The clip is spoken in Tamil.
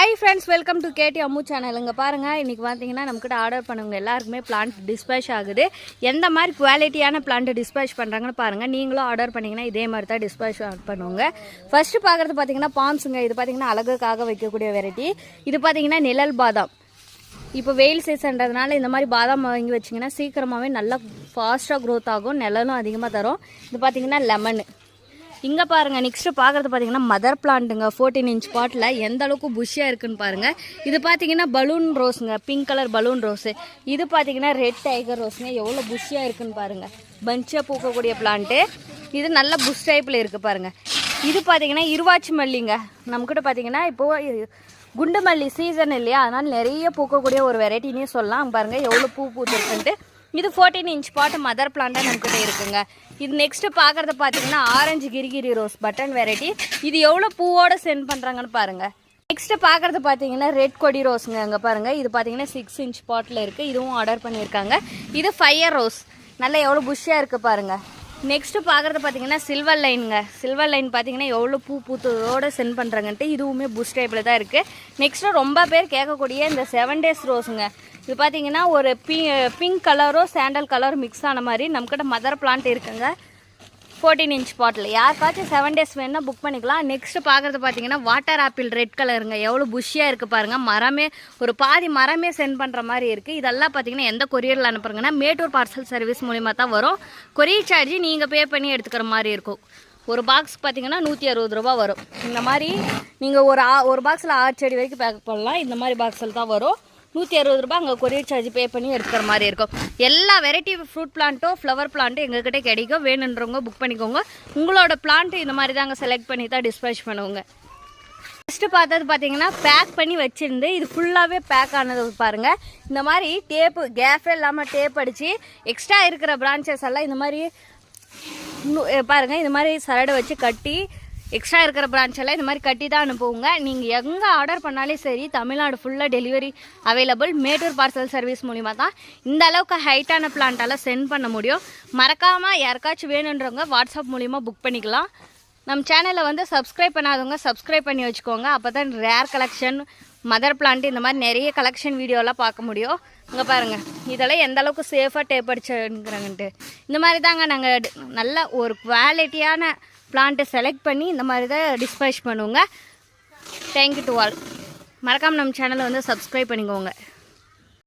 Hi friends, welcome to KT Ammu channel. இங்க பாருங்க இன்னைக்கு பாத்தீங்கன்னா நமக்கிட்ட ஆர்டர் பண்ணவங்க எல்லாருக்குமே பிளான்ட் டிஸ்பேச் ஆகுது. எந்த மாதிரி குவாலிட்டியான பிளான்ட் டிஸ்பேச் பண்றாங்கன்னு பாருங்க. நீங்களும் ஆர்டர் பண்ணீங்கன்னா இதே மாதிரி தான் டிஸ்பேச் பண்ணுவாங்க. ஃபர்ஸ்ட் பாக்குறது பாத்தீங்கன்னா பாம்ஸ்ங்க. இது பாத்தீங்கன்னா அழகுக்காக வைக்கக்கூடிய வெரைட்டி. இது பாத்தீங்கன்னா நிழல் பாதாம். இப்போ வெயில் சீசன்றதுனால இந்த மாதிரி பாதாம் வாங்கி வச்சிங்கன்னா சீக்கிரமாகவே நல்லா ஃபாஸ்ட்டாக க்ரோத் ஆகும், நிழலும் அதிகமாக தரும். இது பார்த்தீங்கன்னா லெமன். இங்கே பாருங்கள், நெக்ஸ்ட்டு பார்க்குறது பார்த்தீங்கன்னா மதர் பிளான்ட்டுங்க. 14 inch பாட்டில் எந்த அளவுக்கு புஷ்ஷியாக இருக்குன்னு பாருங்கள். இது பார்த்தீங்கன்னா பலூன் ரோஸுங்க, பிங்க் கலர் பலூன் ரோஸு. இது பார்த்தீங்கன்னா ரெட் டைகர் ரோஸுங்க. எவ்வளோ புஷ்ஷியாக இருக்குன்னு பாருங்கள். பஞ்சாக பூக்கக்கூடிய பிளான்ட்டு. இது நல்ல புஷ் டைப்பில் இருக்குது பாருங்கள். இது பார்த்தீங்கன்னா இருவாச்சி மல்லிங்க. நம்மக்கிட்ட பார்த்தீங்கன்னா இப்போது குண்டு மல்லி சீசன் இல்லையா, அதனால் நிறைய பூக்கக்கூடிய ஒரு வெரைட்டினே சொல்லலாம். பாருங்கள் எவ்வளோ பூ பூத்துருக்குன்ட்டு. இது 14 inch பாட்டு மதர் பிளான்ட்டாக நம்மக்கிட்ட இருக்குங்க. இது நெக்ஸ்ட்டு பார்க்குறது பார்த்தீங்கன்னா orange Gregory rose button variety. இது எவ்வளோ பூவோடு சென்ட் பண்ணுறாங்கன்னு பாருங்கள். நெக்ஸ்ட்டு பார்க்குறது பார்த்தீங்கன்னா ரெட் கொடி ரோஸுங்க. அங்கே பாருங்கள், இது பார்த்தீங்கன்னா 6 inch பாட்டில் இருக்குது. இதுவும் ஆர்டர் பண்ணியிருக்காங்க. இது ஃபயர் ரோஸ். நல்லா எவ்வளோ புஷ்ஷியாக இருக்குது பாருங்கள். நெக்ஸ்ட்டு பார்க்குறது பார்த்தீங்கன்னா சில்வர் லைனுங்க. சில்வர் லைன் பார்த்தீங்கன்னா எவ்வளோ பூ பூத்தோடு சென்ட் பண்ணுறாங்கன்ட்டு இதுவுமே புஷ் டைப்பில் தான் இருக்குது. நெக்ஸ்ட்டு ரொம்ப பேர் கேட்கக்கூடிய இந்த 7 days ரோஸுங்க. இது பார்த்தீங்கன்னா ஒரு பிங்க் கலரோ சாண்டல் கலர் மிக்ஸ் ஆன மாதிரி நம்மக்கிட்ட மதர் பிளான்ட் இருக்குங்க. 14 inch பாட்டில் யாருக்காச்சும் 7 days வேணுன்னா புக் பண்ணிக்கலாம். நெக்ஸ்ட்டு பார்க்குறது பார்த்தீங்கன்னா வாட்டர் ஆப்பிள் ரெட் கலருங்க. எவ்வளோ புஷ்ஷியாக இருக்குது பாருங்கள். மரமே ஒரு பாதி மரமே சென்ட் பண்ணுற மாதிரி இருக்குது. இதெல்லாம் பார்த்தீங்கன்னா எந்த கொரியரில் அனுப்புறங்கன்னா மேட்டூர் பார்சல் சர்வீஸ் மூலிமா தான் வரும். கொரியர் சார்ஜ் நீங்கள் பே பண்ணி எடுத்துக்கிற மாதிரி இருக்கும். ஒரு பாக்ஸ் பார்த்தீங்கன்னா 160 ரூபா வரும். இந்த மாதிரி நீங்கள் ஒரு பாக்ஸில் 6 செடி வரைக்கும் பேக் பண்ணலாம். இந்த மாதிரி பாக்ஸில் தான் வரும். 160 ரூபா அங்கே கொரியர் சார்ஜ் பே பண்ணி எடுக்கிற மாதிரி இருக்கும். எல்லா வெரைட்டி ஃப்ரூட் பிளான்ட்டோ ஃப்ளவர் பிளான்ட்டோ எங்ககிட்ட கிடைக்கும். வேணுன்றவங்க புக் பண்ணிக்கோங்க. உங்களோட பிளான்ட்டு இந்த மாதிரி தாங்க செலக்ட் பண்ணி தான் டிஸ்பேச் பண்ணுவோங்க. ஃபஸ்ட்டு பார்த்தது பார்த்தீங்கன்னா பேக் பண்ணி வச்சுருந்து இது ஃபுல்லாகவே பேக் ஆனது பாருங்கள். இந்த மாதிரி டேப்பு கேஃபே இல்லாமல் டேப் அடித்து எக்ஸ்ட்ரா இருக்கிற பிரான்ச்சஸ் எல்லாம் இந்த மாதிரி பாருங்கள், இந்த மாதிரி சரடை வச்சு கட்டி எக்ஸ்ட்ரா இருக்கிற பிரான்ச்செல்லாம் இந்த மாதிரி கட்டி தான் அனுப்புவோங்க. நீங்கள் எங்கே ஆர்டர் பண்ணாலே சரி, தமிழ்நாடு ஃபுல்லாக delivery available. Mettur parcel service மூலிமா தான் இந்த அளவுக்கு ஹைட்டான பிளான்ட்டெல்லாம் சென்ட் பண்ண முடியும். மறக்காமல் யாருக்காச்சும் வேணுன்றவங்க வாட்ஸ்அப் மூலிமா புக் பண்ணிக்கலாம். நம்ம சேனலில் வந்து சப்ஸ்கிரைப் பண்ணாதவங்க சப்ஸ்கிரைப் பண்ணி வச்சுக்கோங்க. அப்போ தான் ரேர் கலெக்ஷன், மதர் பிளான்ட் இந்த மாதிரி நிறைய கலெக்ஷன் வீடியோலாம் பார்க்க முடியும். இங்கே பாருங்கள், இதெல்லாம் எந்த அளவுக்கு சேஃபாக டேப் அடிச்சுங்கிறாங்கன்ட்டு. இந்த மாதிரி தாங்க நாங்கள் நல்ல ஒரு குவாலிட்டியான பிளான்ட்டை செலக்ட் பண்ணி இந்த மாதிரி தான் டிஸ்பேச் பண்ணுவோங்க. Thank you to all. மறக்காமல் நம்ம சேனலை வந்து சப்ஸ்கிரைப் பண்ணிக்கோங்க.